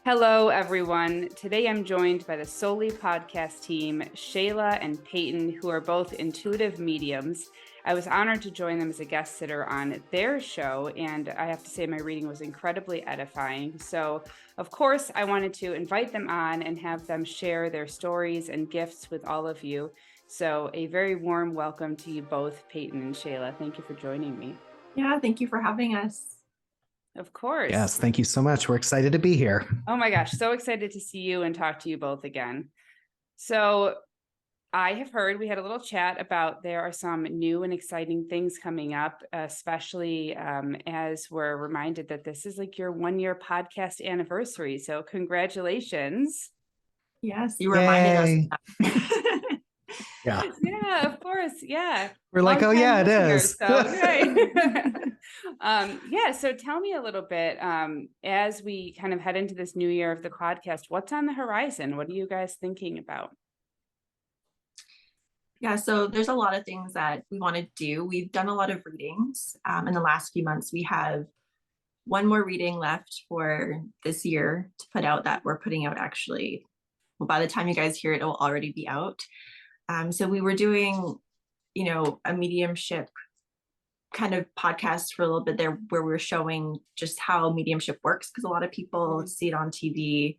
Hello, everyone. Today I'm joined by the Souly podcast team, Shayla and Payton, who are both intuitive mediums. I was honored to join them as a guest sitter on their show, and I have to say my reading was incredibly edifying. So, of course, I wanted to invite them on and have them share their stories and gifts with all of you. So, a very warm welcome to you both, Payton and Shayla. Thank you for joining me. Yeah, thank you for having us. Of course. Yes, thank you so much. We're excited to be here. Oh my gosh, so excited to see you and talk to you both again. So I have heard, we had a little chat about there are some new and exciting things coming up, especially as we're reminded that this is like your 1-year podcast anniversary. So congratulations. Yes, you reminded us. Yeah. Yeah, of course. Yeah. We're like, oh yeah, it is. So, right. Yeah. So tell me a little bit, as we kind of head into this new year of the podcast, what's on the horizon? What are you guys thinking about? Yeah, so there's a lot of things that we want to do. We've done a lot of readings in the last few months. We have one more reading left for this year to put out that we're putting out actually. Well, by the time you guys hear it, it will already be out. So we were doing, a mediumship kind of podcast for a little bit there where we're showing just how mediumship works, because a lot of people see it on TV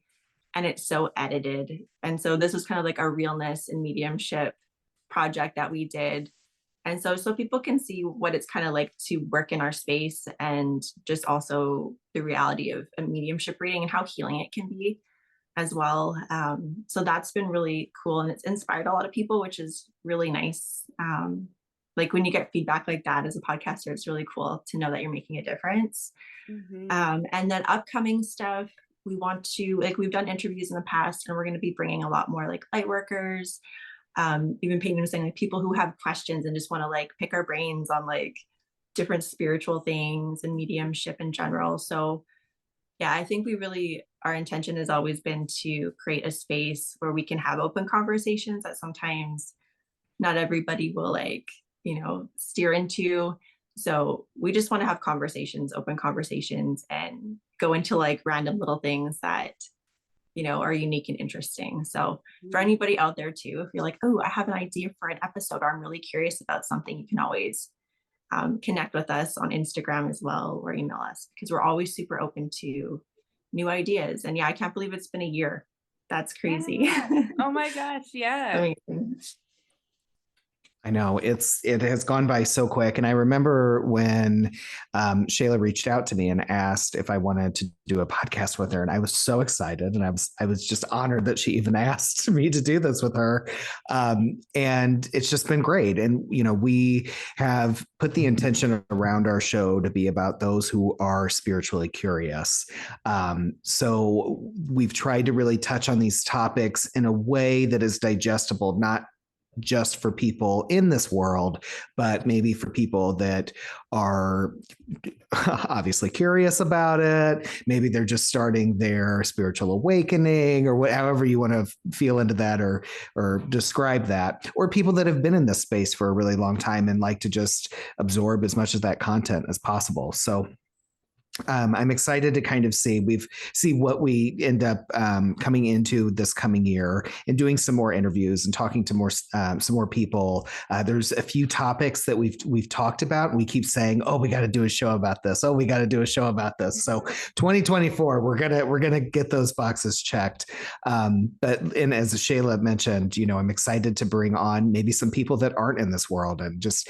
and it's so edited. And so this was kind of like a realness in mediumship project that we did. And so people can see what it's kind of like to work in our space, and just also the reality of a mediumship reading and how healing it can be as well. So that's been really cool, and it's inspired a lot of people, which is really nice. Like when you get feedback like that as a podcaster, it's really cool to know that you're making a difference. And then upcoming stuff, we want to, like, we've done interviews in the past, and we're going to be bringing a lot more like light workers. Even Payton was saying, like, people who have questions and just want to like pick our brains on like different spiritual things and mediumship in general. So yeah, I think our intention has always been to create a space where we can have open conversations that sometimes not everybody will steer into. So we just want to have conversations, open conversations, and go into like random little things that, are unique and interesting. So for anybody out there too, if you're like, oh, I have an idea for an episode, or I'm really curious about something, you can always connect with us on Instagram as well, or email us, because we're always super open to new ideas. And yeah, I can't believe it's been a year. That's crazy. Yeah. Oh my gosh. Yeah. Amazing. I know it has gone by so quick. And I remember when Shayla reached out to me and asked if I wanted to do a podcast with her. And I was so excited. And I was just honored that she even asked me to do this with her. And it's just been great. And, we have put the intention around our show to be about those who are spiritually curious. So we've tried to really touch on these topics in a way that is digestible, not just for people in this world, but maybe for people that are obviously curious about it. Maybe they're just starting their spiritual awakening, or however you want to feel into that or describe that, or people that have been in this space for a really long time and like to just absorb as much of that content as possible. So I'm excited to kind of see what we end up coming into this coming year, and doing some more interviews and talking to some more people. There's a few topics that we've talked about, and we keep saying, oh, we got to do a show about this. Oh, we got to do a show about this. So 2024, we're gonna get those boxes checked. But as Shayla mentioned, I'm excited to bring on maybe some people that aren't in this world, and just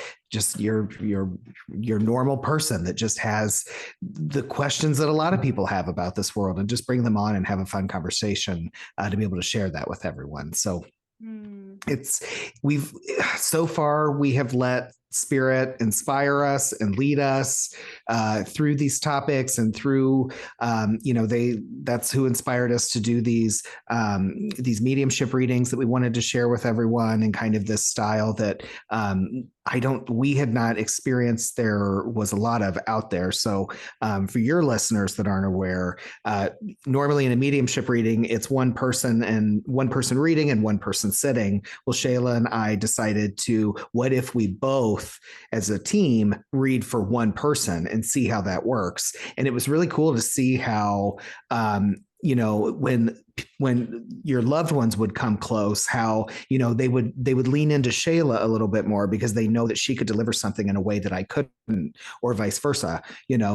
your normal person that just has the questions that a lot of people have about this world, and just bring them on and have a fun conversation to be able to share that with everyone. So so far we have let Spirit inspire us and lead us through these topics, and through that's who inspired us to do these mediumship readings that we wanted to share with everyone, and kind of this style that we had not experienced there was a lot of out there. So for your listeners that aren't aware, normally in a mediumship reading, it's one person reading and one person sitting. Well, Shayla and I decided to, what if we both as a team read for one person and see how that works? And it was really cool to see how when your loved ones would come close, how, they would lean into Shayla a little bit more because they know that she could deliver something in a way that I couldn't, or vice versa,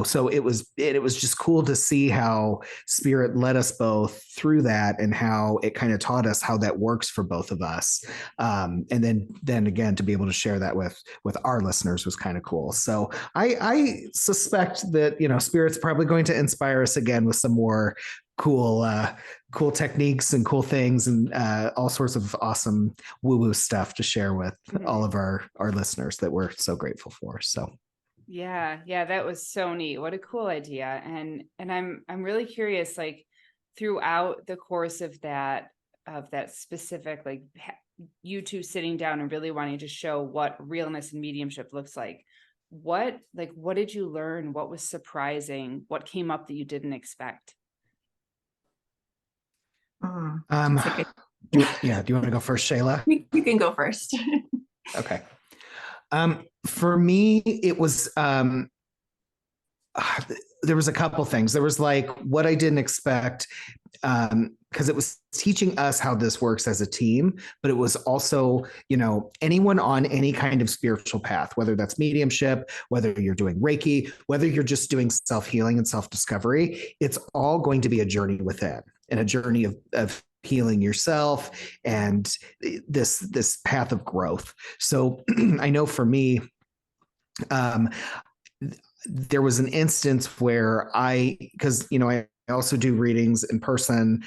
so it was just cool to see how Spirit led us both through that, and how it kind of taught us how that works for both of us. And then again, to be able to share that with our listeners was kind of cool. So I suspect that, Spirit's probably going to inspire us again with some more cool techniques and cool things, and all sorts of awesome woo-woo stuff to share with all of our listeners that we're so grateful for. So yeah, that was so neat. What a cool idea. And I'm really curious, like, throughout the course of that specific, like, you two sitting down and really wanting to show what realness and mediumship looks like, what did you learn? What was surprising? What came up that you didn't expect? Do you want to go first, Shayla? You can go first. Okay. For me, it was, there was a couple things. There was like what I didn't expect, because it was teaching us how this works as a team, but it was also, anyone on any kind of spiritual path, whether that's mediumship, whether you're doing Reiki, whether you're just doing self-healing and self-discovery, it's all going to be a journey within, and a journey of healing yourself, and this path of growth. So I know for me, there was an instance where because I also do readings in person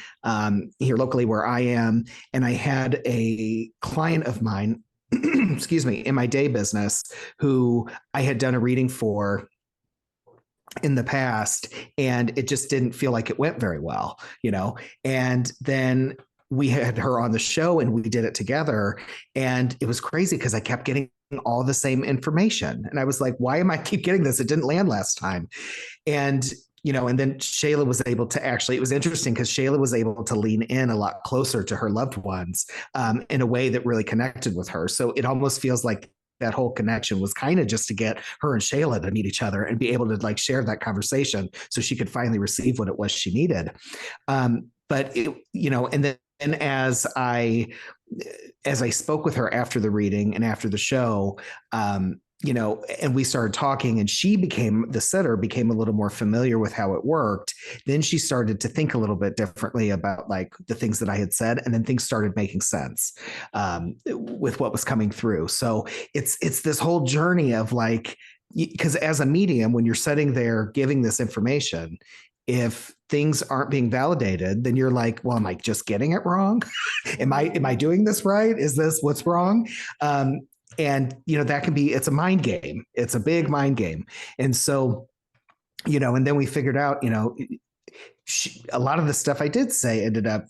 here locally where I am, and I had a client of mine, excuse me, in my day business, who I had done a reading for in the past, and it just didn't feel like it went very well, and then we had her on the show and we did it together, and it was crazy because I kept getting all the same information, and I was like, why am I keep getting this? It didn't land last time. And and then Shayla was able to it was interesting because Shayla was able to lean in a lot closer to her loved ones in a way that really connected with her. So it almost feels like that whole connection was kind of just to get her and Shayla to meet each other and be able to like share that conversation so she could finally receive what it was she needed. But and then as I spoke with her after the reading and after the show, and we started talking, and the sitter became a little more familiar with how it worked. Then she started to think a little bit differently about like the things that I had said, and then things started making sense with what was coming through. So it's this whole journey of like, because as a medium, when you're sitting there giving this information, if things aren't being validated, then you're like, well, am I just getting it wrong? am I doing this right? Is this what's wrong? And, that can be, it's a mind game. It's a big mind game. And so, and then we figured out, a lot of the stuff I did say ended up,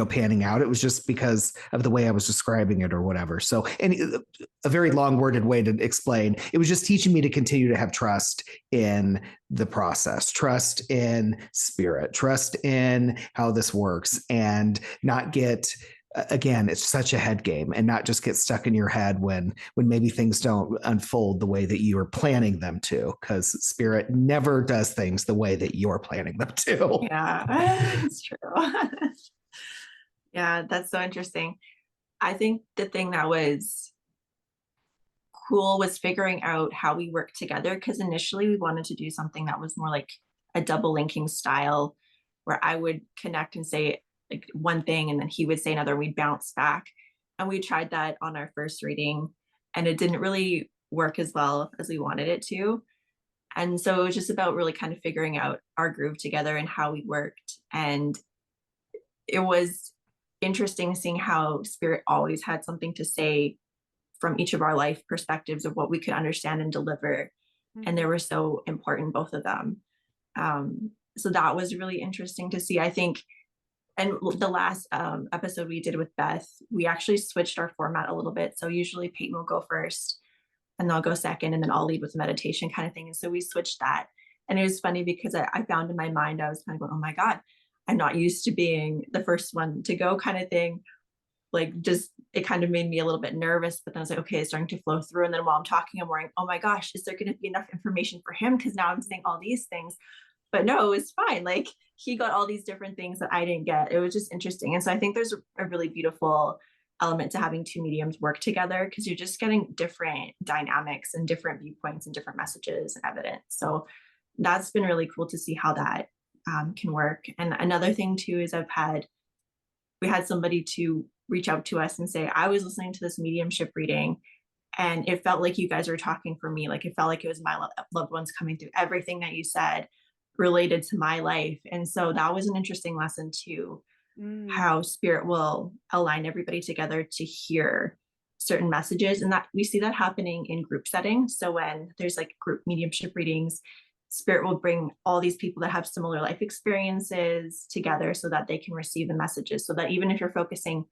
panning out. It was just because of the way I was describing it or whatever. So, and a very long worded way to explain, it was just teaching me to continue to have trust in the process, trust in Spirit, trust in how this works, and not get, again, it's such a head game, and not just get stuck in your head when maybe things don't unfold the way that you are planning them to, because Spirit never does things the way that you're planning them to. Yeah, it's true. Yeah, that's so interesting. I think the thing that was cool was figuring out how we work together, because initially we wanted to do something that was more like a double linking style, where I would connect and say like one thing, and then he would say another, and we'd bounce back. And we tried that on our first reading, and it didn't really work as well as we wanted it to. And so it was just about really kind of figuring out our groove together and how we worked. And it was interesting seeing how Spirit always had something to say from each of our life perspectives of what we could understand and deliver. And they were so important, both of them. So that was really interesting to see, I think. And the last episode we did with Beth, we actually switched our format a little bit. So usually Payton will go first, and then I'll go second, and then I'll lead with meditation kind of thing. And so we switched that. And it was funny because I found in my mind, I was kind of going, oh my God, I'm not used to being the first one to go kind of thing. Like, just, it kind of made me a little bit nervous, but then I was like, okay, it's starting to flow through. And then while I'm talking, I'm worrying, oh my gosh, is there going to be enough information for him? Because now I'm saying all these things. but no, it was fine. Like he got all these different things that I didn't get. It was just interesting. And so I think there's a really beautiful element to having two mediums work together, because you're just getting different dynamics and different viewpoints and different messages and evidence. So that's been really cool to see how that can work. And another thing too is we had somebody to reach out to us and say, I was listening to this mediumship reading and it felt like you guys were talking for me. Like it felt like it was my loved ones coming through. Everything that you said related to my life. And so that was an interesting lesson too, how spirit will align everybody together to hear certain messages. And that we see that happening in group settings. So when there's like group mediumship readings, spirit will bring all these people that have similar life experiences together so that they can receive the messages, so that even if you're focusing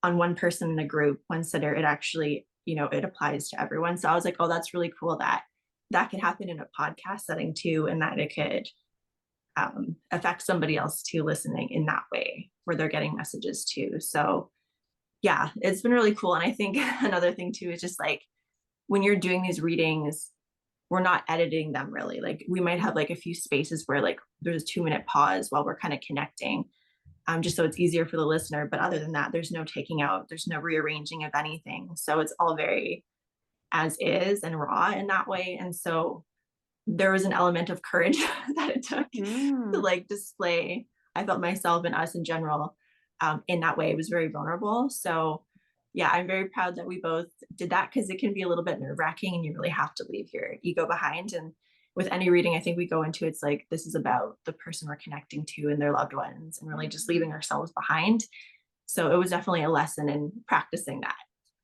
on one person in a group, one sitter, it actually, it applies to everyone. So I was like, oh, that's really cool that could happen in a podcast setting too, and that it could affect somebody else too, listening in that way where they're getting messages too. So yeah, it's been really cool. And I think another thing too is just like when you're doing these readings, we're not editing them really. Like we might have like a few spaces where like there's a 2-minute pause while we're kind of connecting, just so it's easier for the listener. But other than that, there's no taking out, there's no rearranging of anything. So it's all very as is and raw in that way. And so there was an element of courage that it took to like display, I felt, myself and us in general in that way. It was very vulnerable. So yeah, I'm very proud that we both did that, because it can be a little bit nerve-wracking and you really have to leave your ego behind. And with any reading, I think we go into it's like, this is about the person we're connecting to and their loved ones, and really just leaving ourselves behind. So it was definitely a lesson in practicing that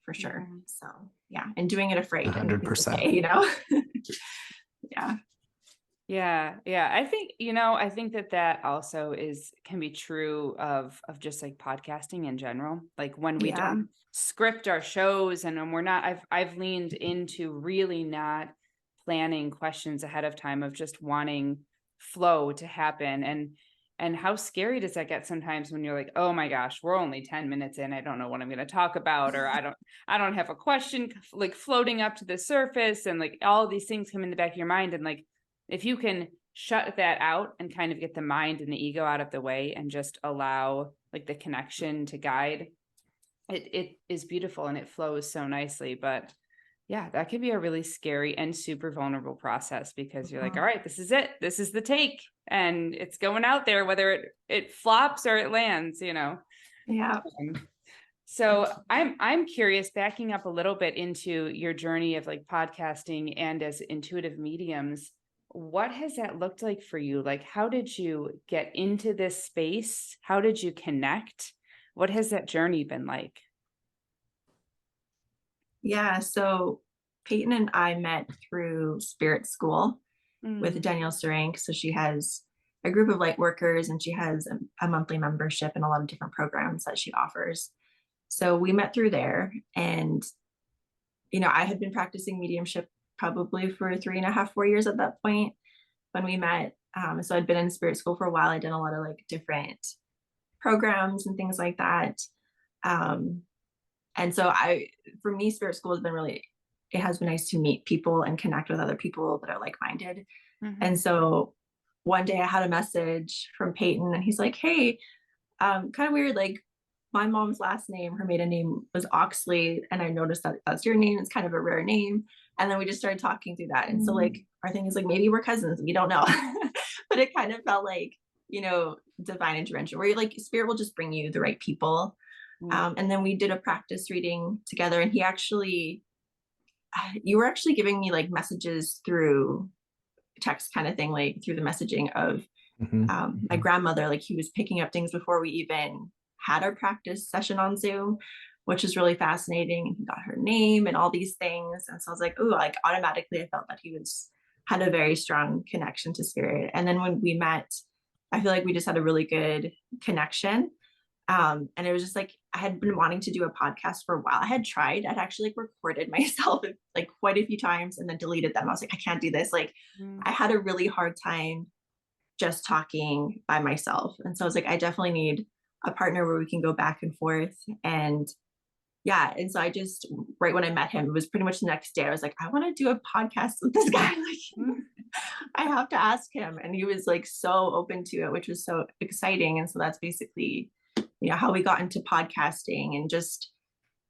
for sure. So yeah, and doing it afraid. 100%. Okay, Yeah. Yeah. I think that also can be true of just like podcasting in general. Like when we don't script our shows and when we're not, I've leaned into really not planning questions ahead of time, of just wanting flow to happen. And how scary does that get sometimes when you're like, oh my gosh, we're only 10 minutes in. I don't know what I'm going to talk about, or I don't have a question like floating up to the surface, and like all these things come in the back of your mind. And like, if you can shut that out and kind of get the mind and the ego out of the way and just allow like the connection to guide, it is beautiful and it flows so nicely. But yeah, that can be a really scary and super vulnerable process, because you're like, all right, this is it. This is the take. And it's going out there, whether it flops or it lands, Yeah. So I'm curious, backing up a little bit into your journey of like podcasting and as intuitive mediums, what has that looked like for you? Like, how did you get into this space? How did you connect? What has that journey been like? Yeah. So Payton and I met through Spirit School with Danielle Serank. So she has a group of light workers, and she has a monthly membership and a lot of different programs that she offers. So we met through there, and, I had been practicing mediumship probably for 3.5, 4 years at that point when we met. So I'd been in Spirit School for a while. I'd done a lot of like different programs and things like that. And so for me, Spirit School it has been nice to meet people and connect with other people that are like-minded. And so one day I had a message from Payton, and he's like, hey, kind of weird, like my mom's last name, her maiden name was Oxley, and I noticed that that's your name. It's kind of a rare name. And then we just started talking through that. And so like our thing is like, maybe we're cousins, we don't know. But it kind of felt like, divine intervention, where you're like, spirit will just bring you the right people. And then we did a practice reading together, and you were actually giving me like messages through text kind of thing, like through the messaging of my grandmother. Like he was picking up things before we even had our practice session on Zoom, which is really fascinating. And he got her name and all these things. And so I was like, oh, like automatically I felt that he had a very strong connection to spirit. And then when we met, I feel like we just had a really good connection. And it was just like, I had been wanting to do a podcast for a while. I'd actually like recorded myself like quite a few times and then deleted them. I was like, I can't do this. Like I had a really hard time just talking by myself. And so I was like, I definitely need a partner where we can go back and forth. And yeah. And so I just, right when I met him, it was pretty much the next day, I was like, I want to do a podcast with this guy. Like, I have to ask him. And he was like so open to it, which was so exciting. And so that's basically, how we got into podcasting, and just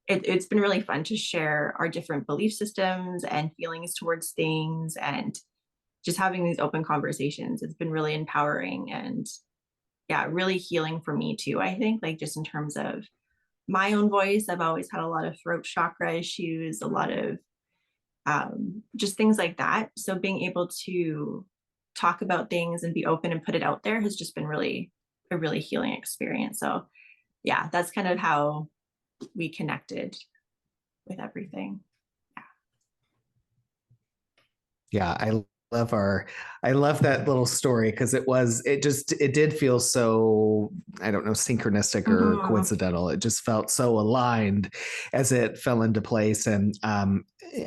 it's been really fun to share our different belief systems and feelings towards things, and just having these open conversations. It's been really empowering, and yeah, really healing for me too. I think, like, just in terms of my own voice, I've always had a lot of throat chakra issues, a lot of just things like that. So being able to talk about things and be open and put it out there has just been a really healing experience. So yeah, that's kind of how we connected with everything. Yeah, I love that little story, because it did feel so, I don't know, synchronistic or coincidental. It just felt so aligned as it fell into place. And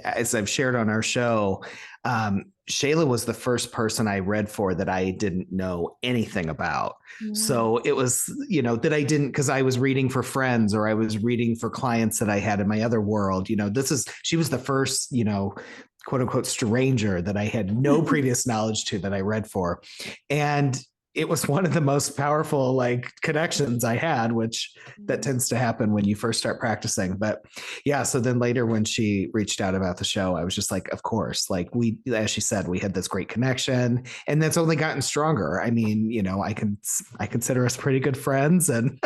as I've shared on our show, Shayla was the first person I read for that I didn't know anything about. So it was, that I didn't, because I was reading for friends, or I was reading for clients that I had in my other world. She was the first, quote unquote stranger that I had no previous knowledge to, that I read for. And it was one of the most powerful connections I had, which that tends to happen when you first start practicing. But yeah, so then later when she reached out about the show, I was just like, of course, as she said, we had this great connection, and that's only gotten stronger. I mean, I consider us pretty good friends, and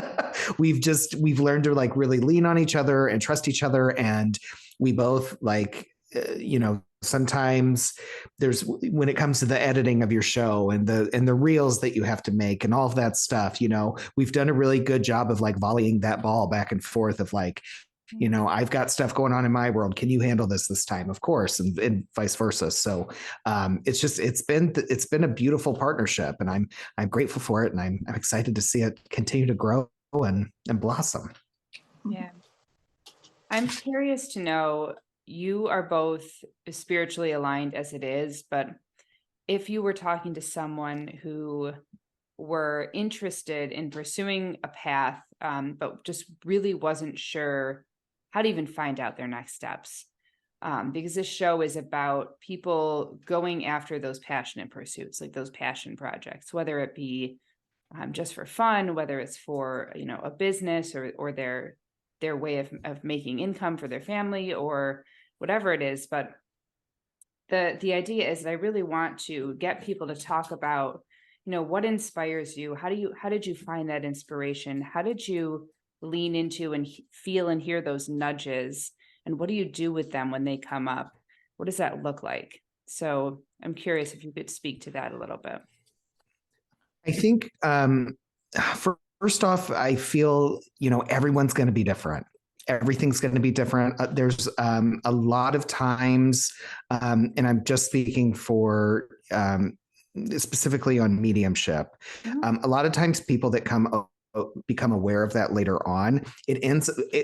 we've learned to really lean on each other and trust each other. And we both sometimes when it comes to the editing of your show and the reels that you have to make and all of that stuff, we've done a really good job of volleying that ball back and forth of I've got stuff going on in my world. Can you handle this time? Of course. And vice versa. So it's been a beautiful partnership, and I'm grateful for it. And I'm excited to see it continue to grow and blossom. Yeah. I'm curious to know, you are both spiritually aligned as it is, but if you were talking to someone who were interested in pursuing a path, but just really wasn't sure how to even find out their next steps, because this show is about people going after those passionate pursuits, like those passion projects, whether it be just for fun, whether it's for a business or their way of making income for their family or whatever it is. But the idea is that I really want to get people to talk about, what inspires you? How did you find that inspiration? How did you lean into and feel and hear those nudges? And what do you do with them when they come up? What does that look like? So I'm curious if you could speak to that a little bit. I think first off, I feel, everyone's going to be different. Everything's going to be different. There's a lot of times, and I'm just speaking for specifically on mediumship. A lot of times people that become aware of that later on,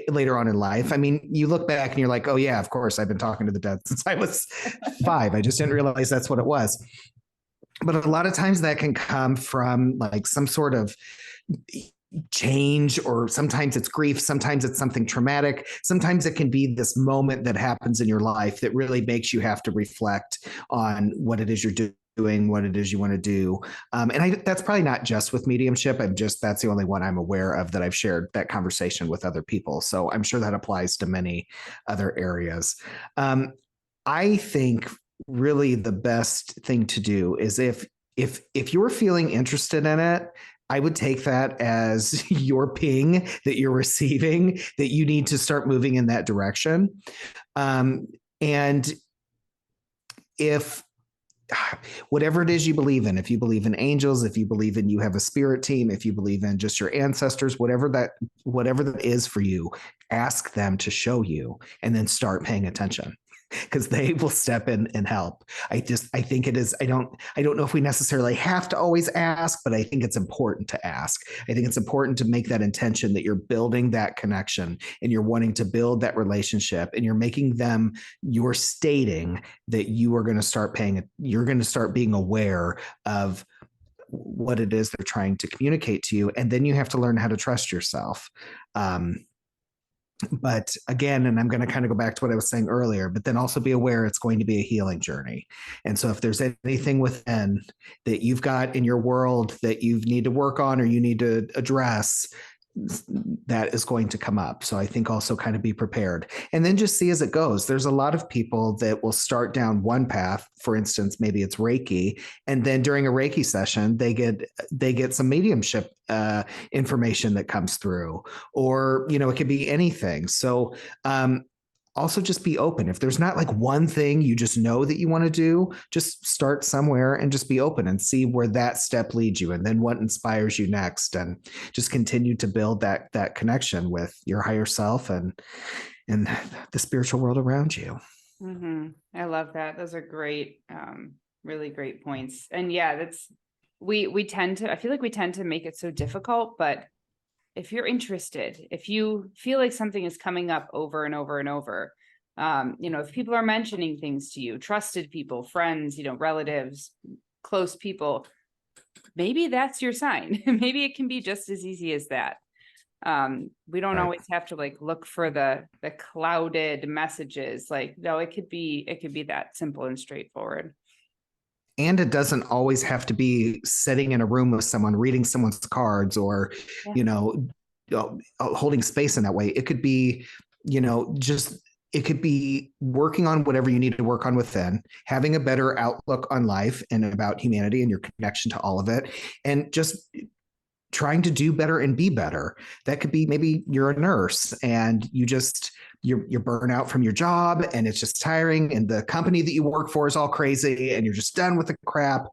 later on in life. I mean, you look back and you're like, oh yeah, of course, I've been talking to the dead since I was 5. I just didn't realize that's what it was. But a lot of times that can come from some sort of change, or sometimes it's grief, sometimes it's something traumatic, sometimes it can be this moment that happens in your life that really makes you have to reflect on what it is you're doing, what it is you want to do. And that's probably not just with mediumship. That's the only one I'm aware of that I've shared that conversation with other people. So I'm sure that applies to many other areas. I think really the best thing to do is if you're feeling interested in it, I would take that as your ping that you're receiving, that you need to start moving in that direction. And if whatever it is you believe in, if you believe in angels, if you believe in you have a spirit team, if you believe in just your ancestors, whatever that is for you, ask them to show you, and then start paying attention, because they will step in and help. I think it is, I don't know if we necessarily have to always ask, but I think it's important to ask. I think it's important to make that intention that you're building that connection and you're wanting to build that relationship, and you're stating that you're going to start being aware of what it is they're trying to communicate to you. And then you have to learn how to trust yourself. But again, and I'm going to kind of go back to what I was saying earlier, but then also be aware it's going to be a healing journey. And so if there's anything within that you've got in your world that you need to work on or you need to address, that is going to come up. So I think also kind of be prepared and then just see as it goes. There's a lot of people that will start down one path. For instance, maybe it's Reiki. And then during a Reiki session, they get some mediumship information that comes through, or, it could be anything. So, also just be open. If there's not like one thing you just know that you want to do, just start somewhere and just be open and see where that step leads you and then what inspires you next, and just continue to build that connection with your higher self and the spiritual world around you. Mm-hmm. I love that. Those are great, really great points. And yeah, we tend to, I feel like we tend to make it so difficult, but if you're interested, if you feel like something is coming up over and over and over, if people are mentioning things to you, trusted people, friends, relatives, close people, maybe that's your sign. Maybe it can be just as easy as that. We don't always have to like look for the clouded messages. Like, no, it could be that simple and straightforward. And it doesn't always have to be sitting in a room with someone, reading someone's cards, or, holding space in that way. It could be, it could be working on whatever you need to work on within, having a better outlook on life and about humanity and your connection to all of it, and just trying to do better and be better. That could be, maybe you're a nurse and you're burnt out from your job and it's just tiring, and the company that you work for is all crazy and you're just done with the crap.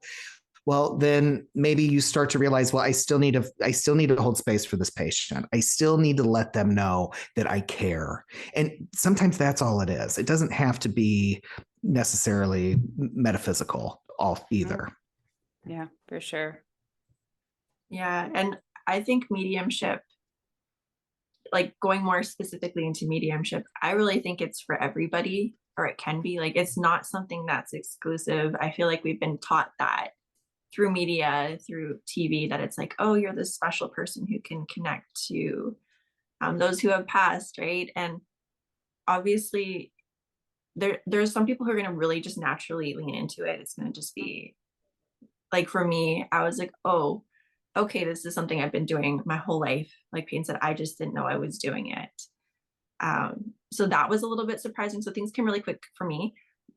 Well, then maybe you start to realize, well, I still need to hold space for this patient. I still need to let them know that I care. And sometimes that's all it is. It doesn't have to be necessarily metaphysical either. Yeah, for sure. Yeah. And I think mediumship, like going more specifically into mediumship, I really think it's for everybody, or it can be. Like, it's not something that's exclusive. I feel like we've been taught that through media, through TV, that it's like, oh, you're this special person who can connect to those who have passed, right? And obviously there's some people who are going to really just naturally lean into it. It's going to just be like, for me, I was like, oh, okay, this is something I've been doing my whole life. Like Payton said, I just didn't know I was doing it. So that was a little bit surprising. So things came really quick for me,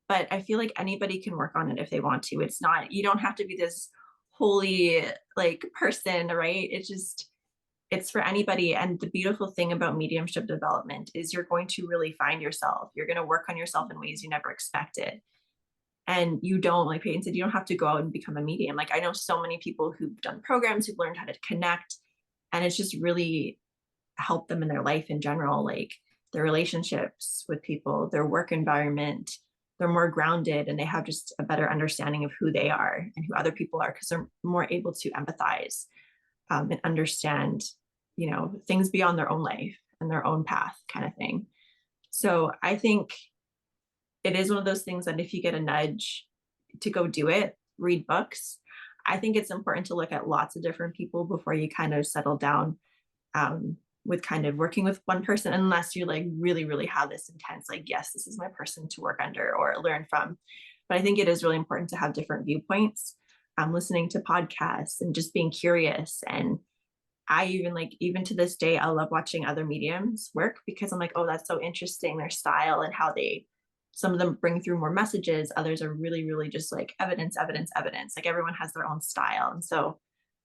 but I feel like anybody can work on it if they want to. It's not, you don't have to be this holy like person, right? It's for anybody. And the beautiful thing about mediumship development is you're going to really find yourself. You're going to work on yourself in ways you never expected. And you don't, like Payton said, you don't have to go out and become a medium. Like, I know so many people who've done programs, who've learned how to connect, and it's just really helped them in their life in general, like their relationships with people, their work environment. They're more grounded and they have just a better understanding of who they are and who other people are, because they're more able to empathize and understand, things beyond their own life and their own path, kind of thing. So I think it is one of those things that if you get a nudge to go do it, read books. I think it's important to look at lots of different people before you kind of settle down with kind of working with one person, unless you like really, really have this intense, like, yes, this is my person to work under or learn from. But I think it is really important to have different viewpoints, listening to podcasts and just being curious. And I even to this day, I love watching other mediums work, because I'm like, oh, that's so interesting, their style and how some of them bring through more messages. Others are really, really just like evidence. Like, everyone has their own style. And so,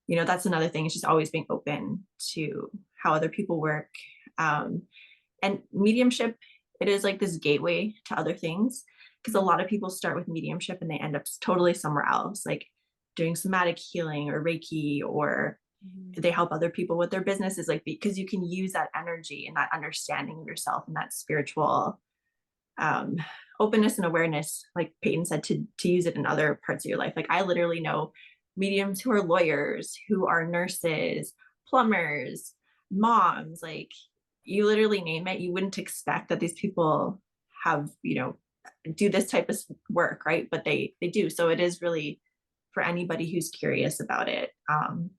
that's another thing. It's just always being open to how other people work. And mediumship, it is like this gateway to other things, because a lot of people start with mediumship and they end up totally somewhere else, like doing somatic healing or Reiki, or they help other people with their businesses, like, because you can use that energy and that understanding of yourself and that spiritual openness and awareness, like Payton said, to use it in other parts of your life. Like, I literally know mediums who are lawyers, who are nurses, plumbers, moms, like, you literally name it. You wouldn't expect that these people have, do this type of work, right? But they do. So it is really for anybody who's curious about it. And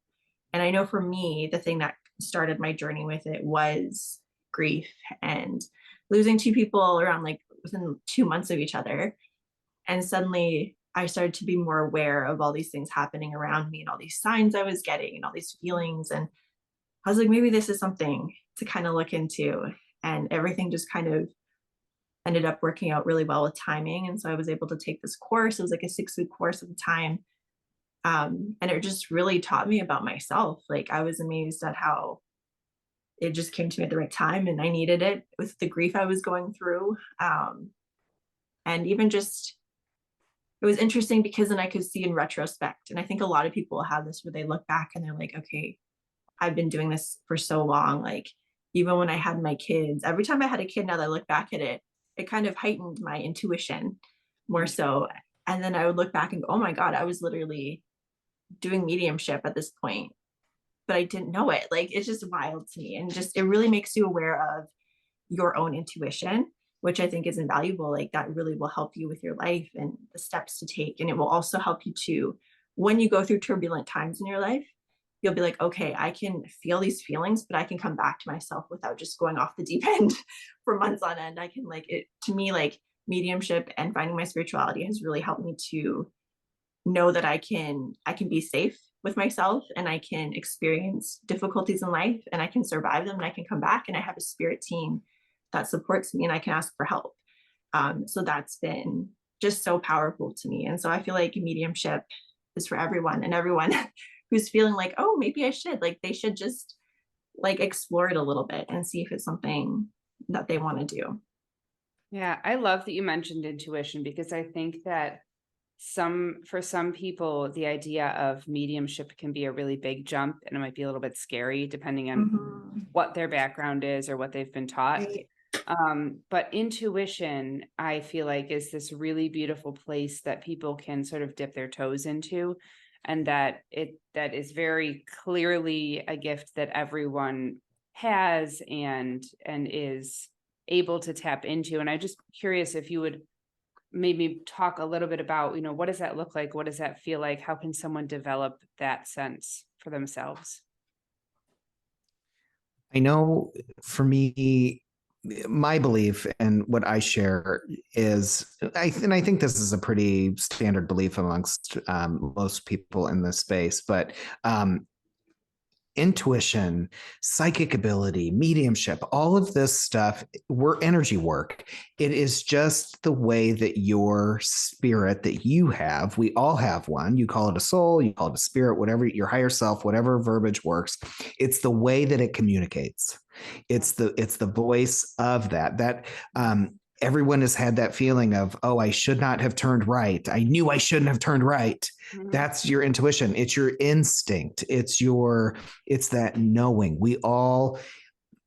I know for me, the thing that started my journey with it was grief and losing two people around like within 2 months of each other. And suddenly I started to be more aware of all these things happening around me and all these signs I was getting and all these feelings. And I was like, maybe this is something to kind of look into. And everything just kind of ended up working out really well with timing. And so I was able to take this course. It was like a 6-week course at the time. And it just really taught me about myself. Like I was amazed at how it just came to me at the right time and I needed it with the grief I was going through. And even just, it was interesting because then I could see in retrospect. And I think a lot of people have this where they look back and they're like, okay, I've been doing this for so long. Like even when I had my kids, every time I had a kid, now that I look back at it, it kind of heightened my intuition more so. And then I would look back and go, oh my God, I was literally doing mediumship at this point, but I didn't know it. Like it's just wild to me. And just it really makes you aware of your own intuition, which I think is invaluable. Like that really will help you with your life and the steps to take. And it will also help you to, when you go through turbulent times in your life, you'll be like, okay, I can feel these feelings, but I can come back to myself without just going off the deep end for months on end. I can like it to me, like mediumship and finding my spirituality has really helped me to know that I can be safe with myself and I can experience difficulties in life and I can survive them and I can come back and I have a spirit team that supports me and I can ask for help. So that's been just so powerful to me. And so I feel like mediumship is for everyone, and everyone who's feeling like, oh, maybe I should, like they should just like explore it a little bit and see if it's something that they want to do. Yeah, I love that you mentioned intuition because I think that for some people, the idea of mediumship can be a really big jump and it might be a little bit scary depending on what their background is or what they've been taught. Right. But intuition, I feel like, is this really beautiful place that people can sort of dip their toes into, and that is very clearly a gift that everyone has and is able to tap into. And I'm just curious if you would maybe talk a little bit about, what does that look like? What does that feel like? How can someone develop that sense for themselves? I know for me, my belief and what I share is, and I think this is a pretty standard belief amongst most people in this space, but intuition, psychic ability, mediumship, all of this stuff, we're energy work. It is just the way that your spirit that you have, we all have one. You call it a soul, you call it a spirit, whatever, your higher self, whatever verbiage works. It's the way that it communicates. It's the voice of that everyone has had that feeling of, oh, I should not have turned right. I knew I shouldn't have turned right. Mm-hmm. That's your intuition. It's your instinct. It's that knowing. We all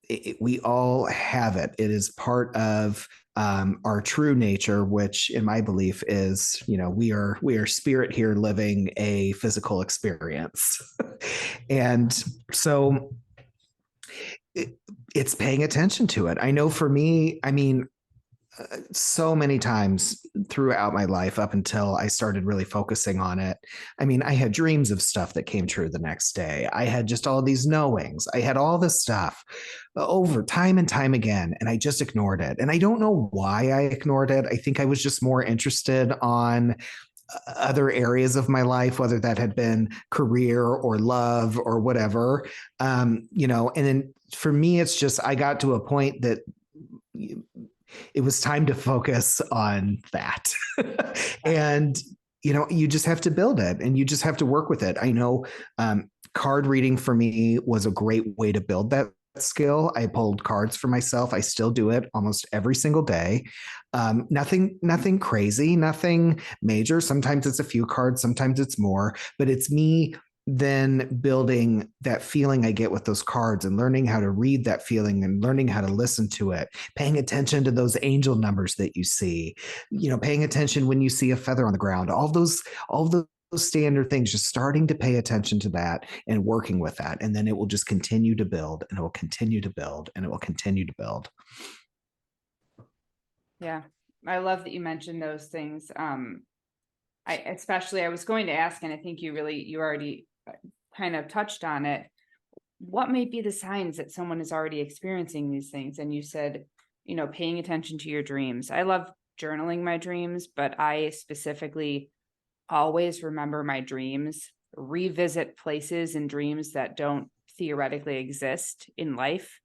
have it. It is part of our true nature, which in my belief is, we are spirit here living a physical experience. And so it's paying attention to it. I know for me, so many times throughout my life up until I started really focusing on it. I had dreams of stuff that came true the next day. I had just all these knowings. I had all this stuff over time and time again, and I just ignored it. And I don't know why I ignored it. I think I was just more interested on other areas of my life, whether that had been career or love or whatever. And then for me, it's just, I got to a point that it was time to focus on that. And, you just have to build it and you just have to work with it. I know card reading for me was a great way to build that skill. I pulled cards for myself. I still do it almost every single day. Nothing crazy, nothing major. Sometimes it's a few cards, sometimes it's more, but it's me then building that feeling I get with those cards and learning how to read that feeling and learning how to listen to it, paying attention to those angel numbers that you see, paying attention when you see a feather on the ground, all those standard things, just starting to pay attention to that and working with that. And then it will just continue to build and it will continue to build and it will continue to build. Yeah. I love that you mentioned those things. I was going to ask, and I think you already kind of touched on it. what may be the signs that someone is already experiencing these things? And you said, paying attention to your dreams. I love journaling my dreams, but I specifically always remember my dreams, revisit places and dreams that don't theoretically exist in life,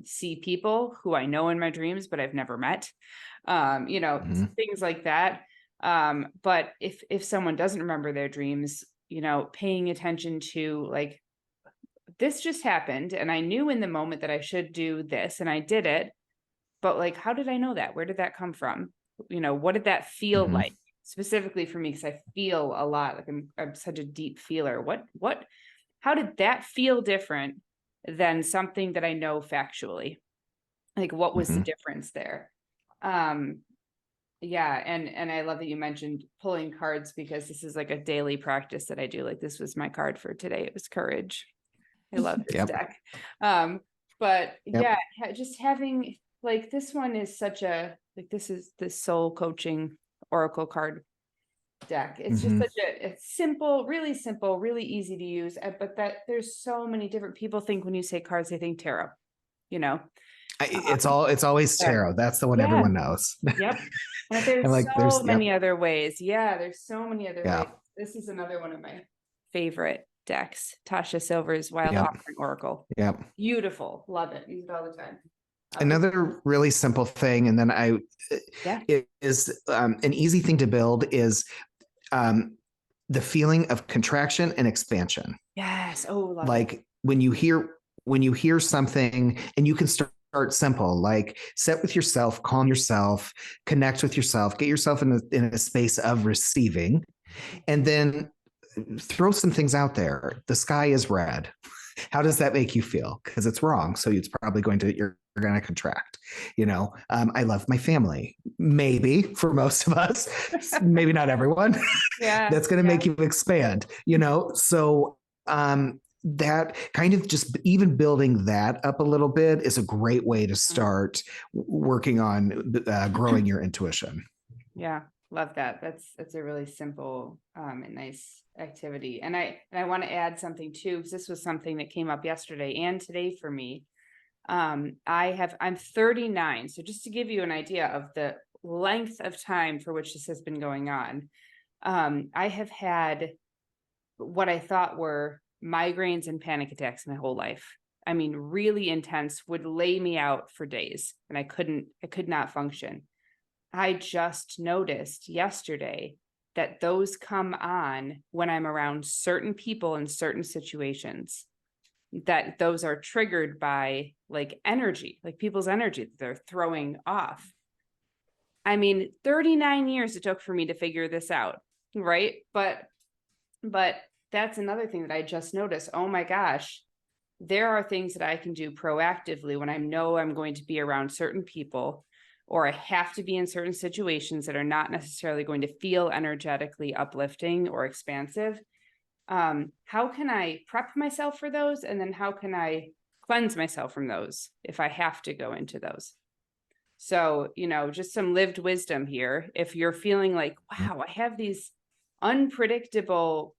see people who I know in my dreams, but I've never met, things like that. But if someone doesn't remember their dreams, paying attention to like, this just happened and I knew in the moment that I should do this and I did it, but like, how did I know that? Where did that come from? What did that feel like specifically for me? Because I feel a lot, like I'm such a deep feeler. How did that feel different than something that I know factually? Like, what was the difference there? Yeah. And I love that you mentioned pulling cards, because this is like a daily practice that I do. Like, this was my card for today. It was courage. I love this deck. But yeah, just having like, this one is such a, like, this is the soul coaching oracle card deck. It's just such it's simple, really easy to use. But that there's so many different people think when you say cards, they think tarot, It's always tarot. That's the one everyone knows. Yep. But there's like, so many other ways. Yeah, there's so many other Yeah. ways. This is another one of my favorite decks, Tasha Silver's Wild Offering Oracle. Yep. Beautiful. Love it. Use it all the time. Another really simple thing, and then it is an easy thing to build, is the feeling of contraction and expansion. Yes. Oh, love like it. when you hear something, and you can start simple, like sit with yourself, calm yourself, connect with yourself, get yourself in a space of receiving, and then throw some things out there. The sky is red. How does that make you feel? Because it's wrong. So it's probably you're going to contract. I love my family. Maybe for most of us, maybe not everyone. Yeah. That's going to make you expand. So that kind of just even building that up a little bit is a great way to start working on growing your intuition. Yeah. Love that. That's a really simple and nice activity. And I want to add something too, because this was something that came up yesterday and today for me. I'm 39. So just to give you an idea of the length of time for which this has been going on, I have had what I thought were migraines and panic attacks my whole life. I mean, really intense, would lay me out for days, and I could not function. I just noticed yesterday that those come on when I'm around certain people in certain situations, that those are triggered by like energy, like people's energy that they're throwing off. I mean, 39 years it took for me to figure this out, right? But that's another thing that I just noticed. Oh my gosh, there are things that I can do proactively when I know I'm going to be around certain people, or I have to be in certain situations that are not necessarily going to feel energetically uplifting or expansive. How can I prep myself for those? And then how can I cleanse myself from those if I have to go into those? So, just some lived wisdom here. If you're feeling like, wow, I have these unpredictable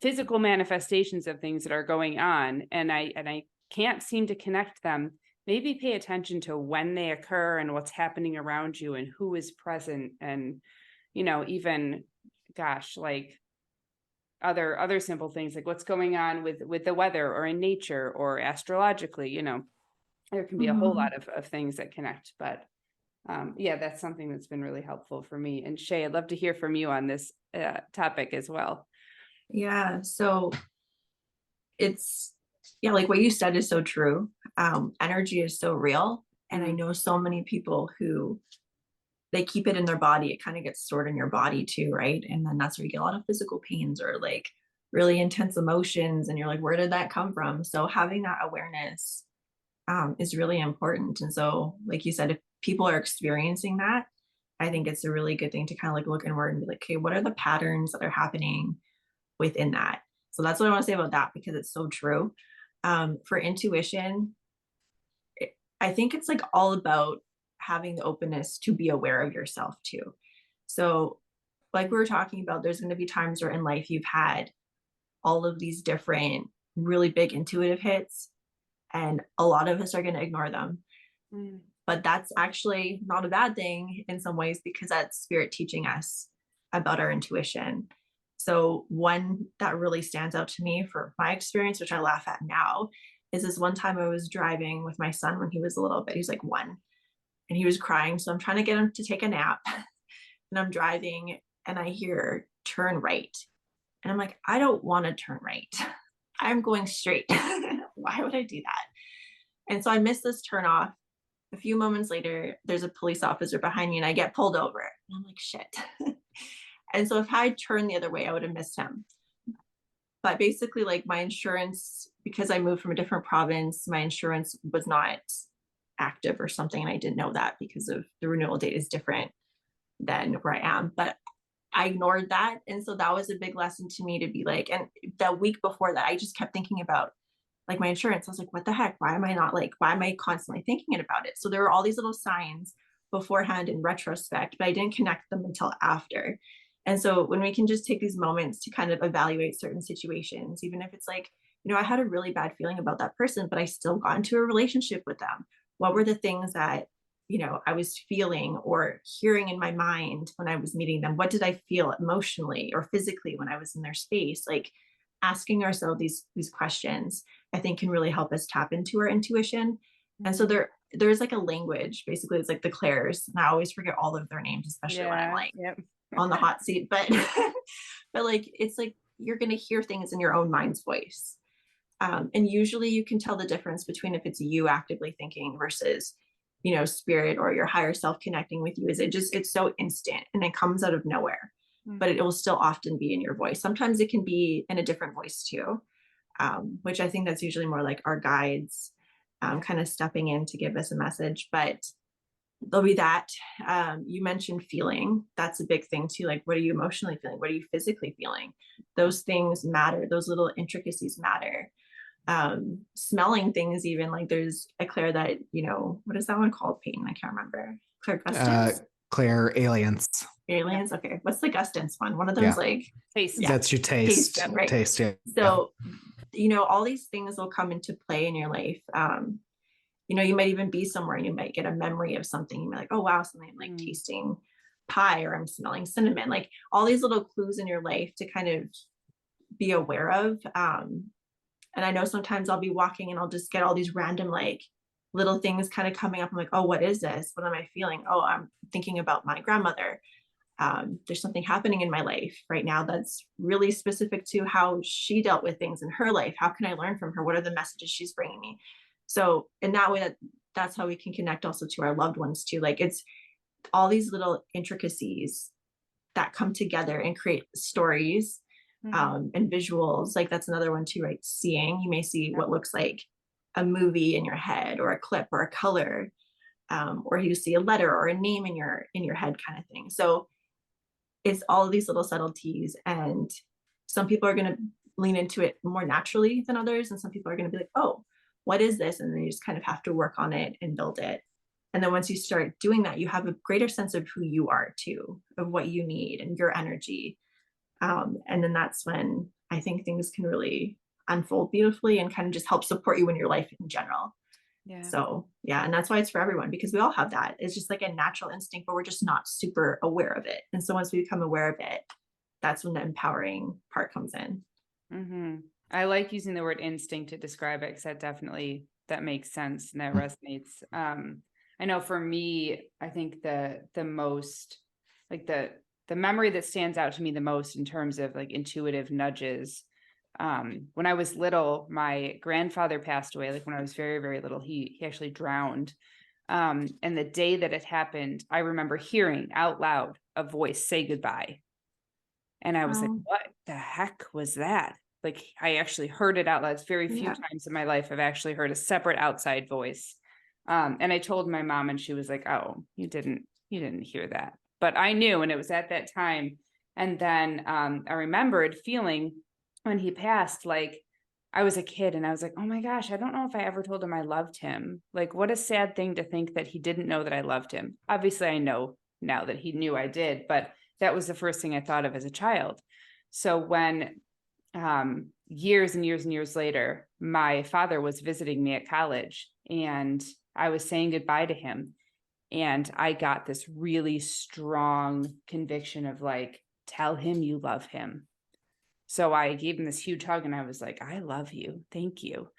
physical manifestations of things that are going on, and I can't seem to connect them, maybe pay attention to when they occur and what's happening around you and who is present. And, even, gosh, like other simple things, like what's going on with the weather or in nature or astrologically, there can be a whole lot of things that connect. But that's something that's been really helpful for me. And Shay, I'd love to hear from you on this topic as well. Yeah. So it's, like what you said is so true. Energy is so real. And I know so many people who they keep it in their body. It kind of gets stored in your body too, right? And then that's where you get a lot of physical pains or like really intense emotions. And you're like, where did that come from? So having that awareness is really important. And so, like you said, if people are experiencing that, I think it's a really good thing to kind of like look inward and be like, okay, what are the patterns that are happening within that? So that's what I want to say about that, because it's so true. For intuition, I think it's like all about having the openness to be aware of yourself too. So like we were talking about, there's going to be times where in life you've had all of these different really big intuitive hits, and a lot of us are going to ignore them. But that's actually not a bad thing in some ways, because that's spirit teaching us about our intuition. So one that really stands out to me for my experience, which I laugh at now, is this one time I was driving with my son when he was a little bit, he was like 1, and he was crying. So I'm trying to get him to take a nap, and I'm driving and I hear turn right. And I'm like, I don't want to turn right. I'm going straight. Why would I do that? And so I missed this turn off. A few moments later, there's a police officer behind me and I get pulled over. And I'm like, shit. And so if I had turned the other way, I would have missed him. But basically, like, my insurance, because I moved from a different province, my insurance was not active or something. And I didn't know that because of the renewal date is different than where I am. But I ignored that. And so that was a big lesson to me, to be like, and that week before that, I just kept thinking about like my insurance. I was like, what the heck? Why am I constantly thinking about it? So there were all these little signs beforehand in retrospect, but I didn't connect them until after. And so when we can just take these moments to kind of evaluate certain situations, even if it's like, I had a really bad feeling about that person, but I still got into a relationship with them. What were the things that, I was feeling or hearing in my mind when I was meeting them? What did I feel emotionally or physically when I was in their space? Like, asking ourselves these questions, I think, can really help us tap into our intuition. And so there's like a language, basically. It's like the clairs, and I always forget all of their names, especially when I'm like on the hot seat. But but like, it's like you're going to hear things in your own mind's voice. And usually you can tell the difference between if it's you actively thinking versus, spirit or your higher self connecting with you. It's so instant and it comes out of nowhere, but it will still often be in your voice. Sometimes it can be in a different voice too, which I think that's usually more like our guides kind of stepping in to give us a message. But there'll be that. You mentioned feeling. That's a big thing too. Like, what are you emotionally feeling? What are you physically feeling? Those things matter. Those little intricacies matter. Smelling things, even, like, there's a Claire that, what is that one called, Payton? I can't remember. Claire Gustance? Claire aliens. Okay. What's the Gustance one? One of them's like taste. Yeah. That's your taste. Right. Taste. Yeah. So, all these things will come into play in your life. You might even be somewhere and you might get a memory of something. You might be like, oh wow, something I'm like tasting pie, or I'm smelling cinnamon. Like, all these little clues in your life to kind of be aware of. And I know sometimes I'll be walking and I'll just get all these random, like, little things kind of coming up. I'm like, oh, what is this? What am I feeling? Oh, I'm thinking about my grandmother. There's something happening in my life right now that's really specific to how she dealt with things in her life. How can I learn from her? What are the messages she's bringing me? So in that way, that's how we can connect also to our loved ones too. Like, it's all these little intricacies that come together and create stories. And visuals. Like, that's another one too, right? Seeing, you may see what looks like a movie in your head, or a clip, or a color, or you see a letter or a name in your head, kind of thing. So it's all of these little subtleties, and some people are going to lean into it more naturally than others, and some people are going to be like, oh, what is this? And then you just kind of have to work on it and build it. And then once you start doing that, you have a greater sense of who you are too, of what you need and your energy. And then that's when I think things can really unfold beautifully and kind of just help support you in your life in general. So and that's why it's for everyone, because we all have that. It's just like a natural instinct, but we're just not super aware of it. And so once we become aware of it, that's when the empowering part comes in. I like using the word instinct to describe it, because that makes sense and that resonates. I know for me, I think the most, like, the memory that stands out to me the most in terms of like intuitive nudges, when I was little, my grandfather passed away. Like, when I was very, very little, he actually drowned. And the day that it happened, I remember hearing out loud a voice say goodbye. And I was like, what the heck was that? Like, I actually heard it out loud. It's very few times in my life I've actually heard a separate outside voice. And I told my mom, and she was like, oh, you didn't hear that. But I knew, and it was at that time. And then I remembered feeling when he passed, like, I was a kid and I was like, oh my gosh, I don't know if I ever told him I loved him. Like, what a sad thing to think that he didn't know that I loved him. Obviously, I know now that he knew I did, but that was the first thing I thought of as a child. So when years and years and years later, my father was visiting me at college and I was saying goodbye to him. And I got this really strong conviction of like, tell him you love him. So I gave him this huge hug and I was like, I love you. Thank you.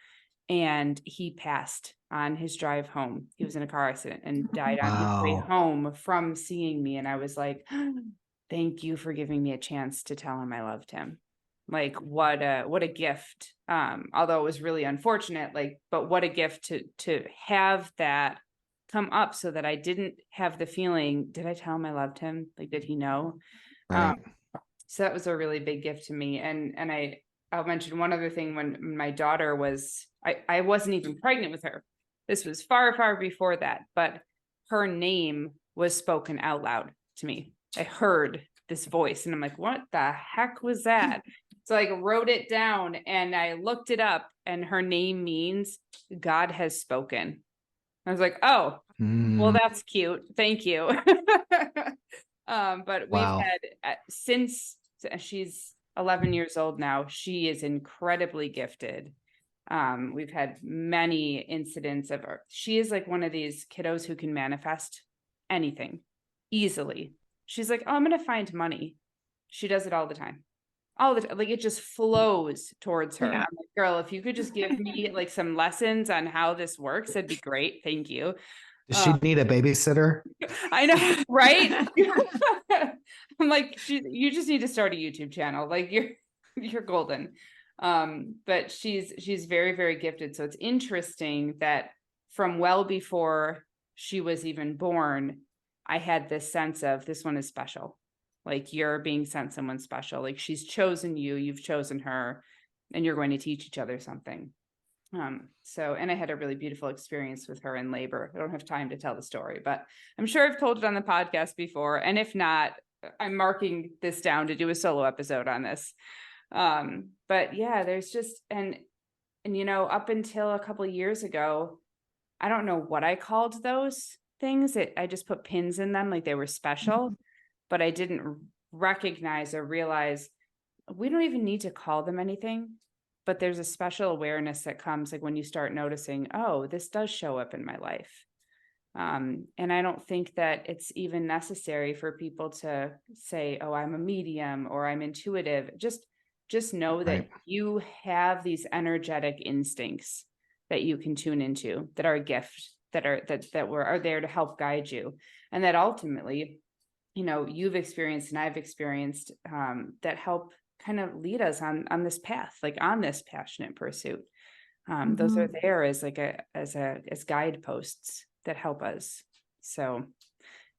And he passed on his drive home. He was in a car accident and died on his way home from seeing me. And I was like, thank you for giving me a chance to tell him I loved him. Like what a gift. Although it was really unfortunate, like, but what a gift to have that come up so that I didn't have the feeling, did I tell him I loved him? Like, did he know? Right. So that was a really big gift to me. And I'll mention one other thing. When my daughter was, I wasn't even pregnant with her. This was far, far before that, but her name was spoken out loud to me. I heard this voice and I'm like, what the heck was that? So I wrote it down and I looked it up and her name means God has spoken. I was like, oh, well, that's cute. Thank you. But we've had, since she's 11 years old now, she is incredibly gifted. We've had many incidents of her. She is like one of these kiddos who can manifest anything easily. She's like, oh, I'm going to find money. She does it all the time. All the time. Like it just flows towards her. Yeah. I'm like, girl, if you could just give me like some lessons on how this works, that'd be great. Thank you. Does she need a babysitter? I know, right? I'm like, you just need to start a YouTube channel. Like you're golden. But she's very, very gifted. So it's interesting that from well before she was even born, I had this sense of this one is special. Like you're being sent someone special. Like she's chosen you, you've chosen her, and you're going to teach each other something. And I had a really beautiful experience with her in labor. I don't have time to tell the story, but I'm sure I've told it on the podcast before. And if not, I'm marking this down to do a solo episode on this. But yeah, there's just, and up until a couple of years ago, I don't know what I called those things. I just put pins in them like they were special, but I didn't recognize or realize we don't even need to call them anything. But there's a special awareness that comes like when you start noticing, oh, this does show up in my life. And I don't think that it's even necessary for people to say, oh, I'm a medium or I'm intuitive. Just know that you have these energetic instincts that you can tune into that are a gift, that are there to help guide you. And that ultimately, you've experienced and I've experienced that help kind of lead us on this path, like on this passionate pursuit. Those are there as as guideposts that help us. So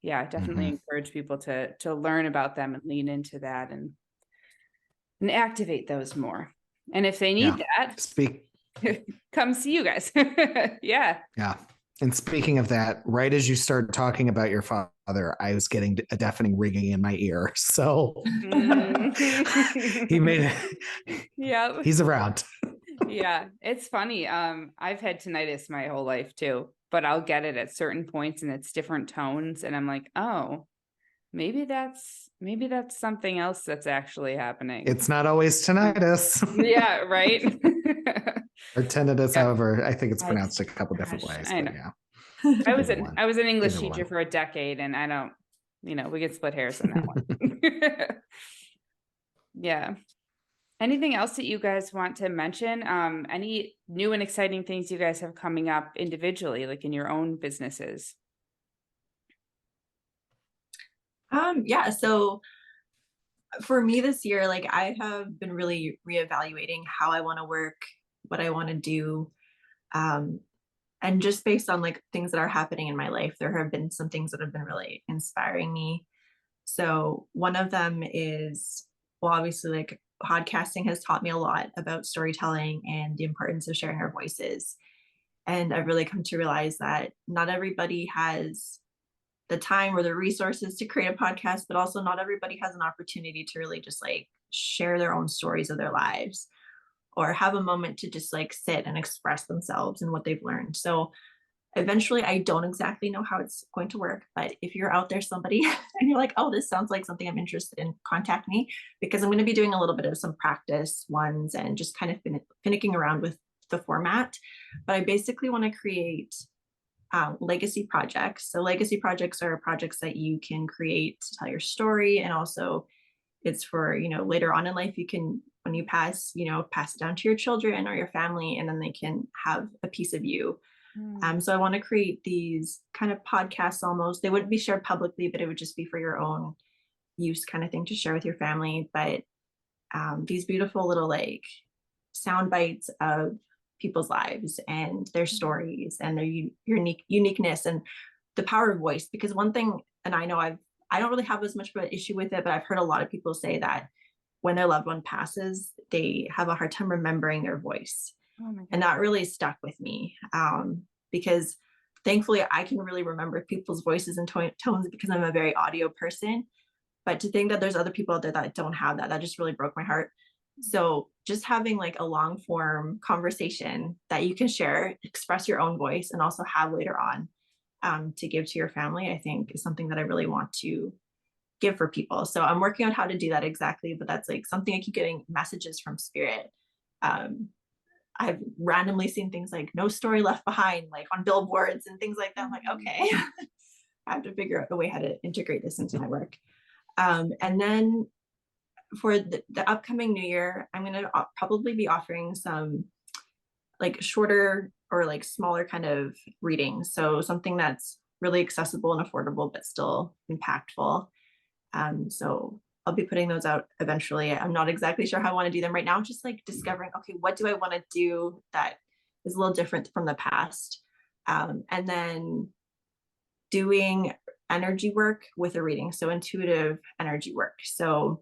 yeah, I definitely encourage people to learn about them and lean into that and activate those more. And if they need that, come see you guys. Yeah. And speaking of that, right as you started talking about your father, I was getting a deafening ringing in my ear. So he made it. Yeah, he's around. Yeah, it's funny. I've had tinnitus my whole life too, but I'll get it at certain points and it's different tones. And I'm like, oh, maybe that's something else that's actually happening. It's not always tinnitus. Yeah, right. Or tinnitus, however, I think it's pronounced a couple different ways. I know. Yeah. I was an English teacher for a decade, and I don't, we get split hairs on that one. Yeah. Anything else that you guys want to mention? Any new and exciting things you guys have coming up individually, like in your own businesses? Yeah. So for me this year, like I have been really reevaluating how I want to work, what I want to do. And just based on like things that are happening in my life, there have been some things that have been really inspiring me. So one of them is, well, obviously like podcasting has taught me a lot about storytelling and the importance of sharing our voices. And I've really come to realize that not everybody has the time or the resources to create a podcast, but also not everybody has an opportunity to really just like share their own stories of their lives or have a moment to just like sit and express themselves and what they've learned. So eventually, I don't exactly know how it's going to work, but if you're out there, somebody and you're like, oh, this sounds like something I'm interested in, contact me, because I'm going to be doing a little bit of some practice ones and just kind of finicking around with the format. But I basically want to create legacy projects. So legacy projects are projects that you can create to tell your story, and also it's for, later on in life, you can, when you pass, pass it down to your children or your family, and then they can have a piece of you. So I want to create these kind of podcasts almost. They wouldn't be shared publicly, but it would just be for your own use kind of thing to share with your family. But these beautiful little like sound bites of people's lives and their stories and their uniqueness and the power of voice. Because one thing, and I know I don't really have as much of an issue with it, but I've heard a lot of people say that when their loved one passes, they have a hard time remembering their voice. Oh my God. And that really stuck with me because thankfully I can really remember people's voices and tones because I'm a very audio person. But to think that there's other people out there that don't have that just really broke my heart. So just having like a long form conversation that you can share, express your own voice, and also have later on to give to your family, I think is something that I really want to give for people. So I'm working on how to do that exactly, but that's like something I keep getting messages from spirit. I've randomly seen things like no story left behind, like on billboards and things like that. I'm like, okay, I have to figure out a way how to integrate this into my work. And then for the upcoming new year, I'm going to probably be offering some like shorter or like smaller kind of readings. So something that's really accessible and affordable, but still impactful. So I'll be putting those out eventually. I'm not exactly sure how I want to do them right now. I'm just like discovering, okay, what do I want to do that is a little different from the past? And then doing energy work with a reading. So intuitive energy work. So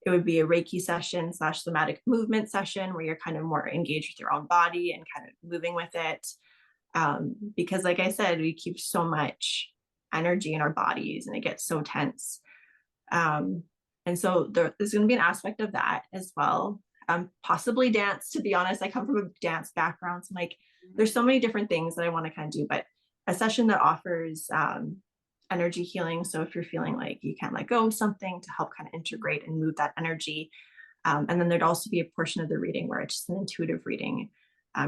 it would be a Reiki session / somatic movement session where you're kind of more engaged with your own body and kind of moving with it. Because like I said, we keep so much energy in our bodies and it gets so tense. And so there's going to be an aspect of that as well. Possibly dance, to be honest. I come from a dance background. So like, there's so many different things that I want to kind of do, but a session that offers energy healing. So if you're feeling like you can't let go of something, to help kind of integrate and move that energy. And then there'd also be a portion of the reading where it's just an intuitive reading,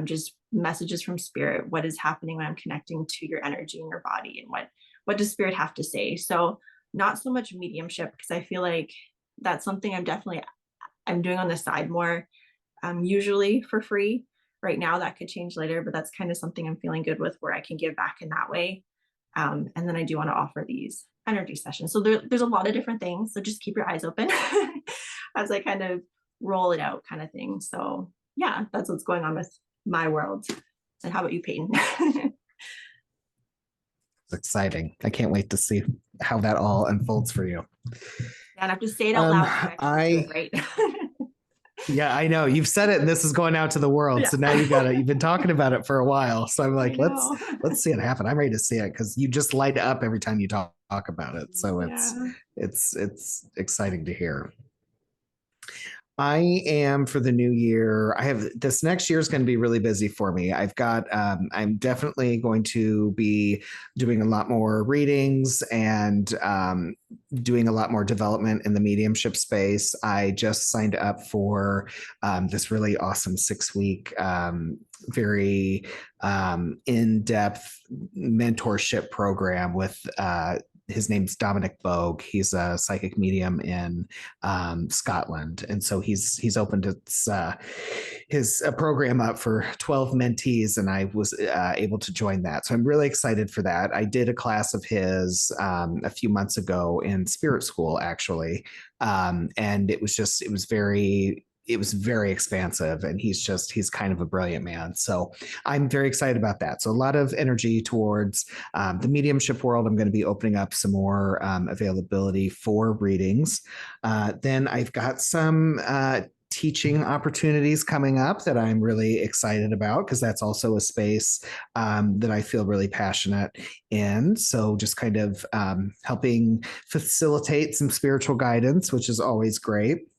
just messages from spirit. What is happening when I'm connecting to your energy in your body, and what does spirit have to say? So not so much mediumship, because I feel like that's something I'm doing on the side more, usually for free. Right now, that could change later, but that's kind of something I'm feeling good with, where I can give back in that way. And then I do want to offer these energy sessions. So there's a lot of different things. So just keep your eyes open as I kind of roll it out, kind of thing. So yeah, that's what's going on with my world. And how about you, Payton? It's exciting. I can't wait to see how that all unfolds for you. And I have to say it out loud. Right. Yeah, I know. You've said it and this is going out to the world. Yeah. So now you've been talking about it for a while. So I'm like, let's see it happen. I'm ready to see it because you just light up every time you talk about it. So it's exciting to hear. I am, for the new year, this next year is going to be really busy for me. I'm definitely going to be doing a lot more readings and doing a lot more development in the mediumship space. I just signed up for this really awesome 6-week, very in-depth mentorship program with his name's Dominic Bogue. He's a psychic medium in Scotland. And so he's opened his program up for 12 mentees, and I was able to join that. So I'm really excited for that. I did a class of his a few months ago in Spirit School, actually. And it was very expansive, and he's kind of a brilliant man. So I'm very excited about that. So a lot of energy towards the mediumship world. I'm going to be opening up some more availability for readings. Then I've got some teaching opportunities coming up that I'm really excited about, because that's also a space that I feel really passionate in. So just kind of helping facilitate some spiritual guidance, which is always great.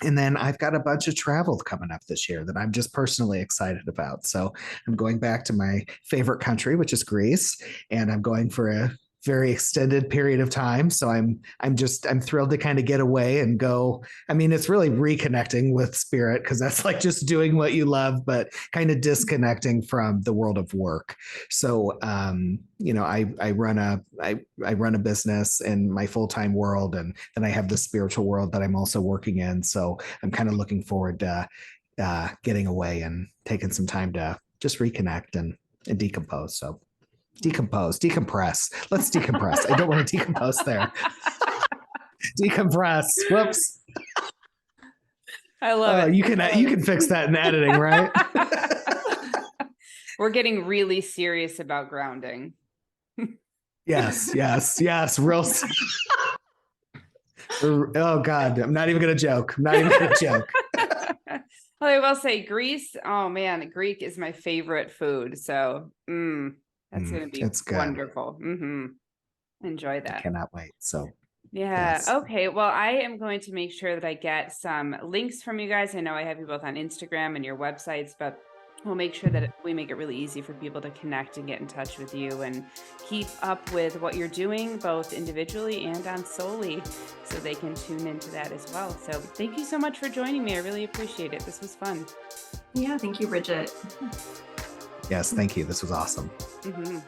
And then I've got a bunch of travel coming up this year that I'm just personally excited about. So I'm going back to my favorite country, which is Greece, and I'm going for a very extended period of time. So I'm thrilled to kind of get away and go. I mean, it's really reconnecting with spirit, because that's like just doing what you love, but kind of disconnecting from the world of work. So, I run a business in my full-time world, and then I have the spiritual world that I'm also working in. So I'm kind of looking forward to getting away and taking some time to just reconnect and decompose. So decompress. Let's decompress. I don't want to decompose there. Decompress. Whoops. I love it. You can fix that in editing, right? We're getting really serious about grounding. Yes. Real. Oh God, I'm not even going to joke. Well, I will say Greece. Oh man, Greek is my favorite food. So that's going to be wonderful. Enjoy that. I cannot wait. So yeah. yes. Okay. Well, I am going to make sure that I get some links from you guys. I know I have you both on Instagram and your websites, but we'll make sure that we make it really easy for people to connect and get in touch with you and keep up with what you're doing, both individually and on Souly, so they can tune into that as well. So thank you so much for joining me. I really appreciate it. This was fun. Yeah, thank you, Bridget. Yes, thank you. This was awesome. Mm-hmm.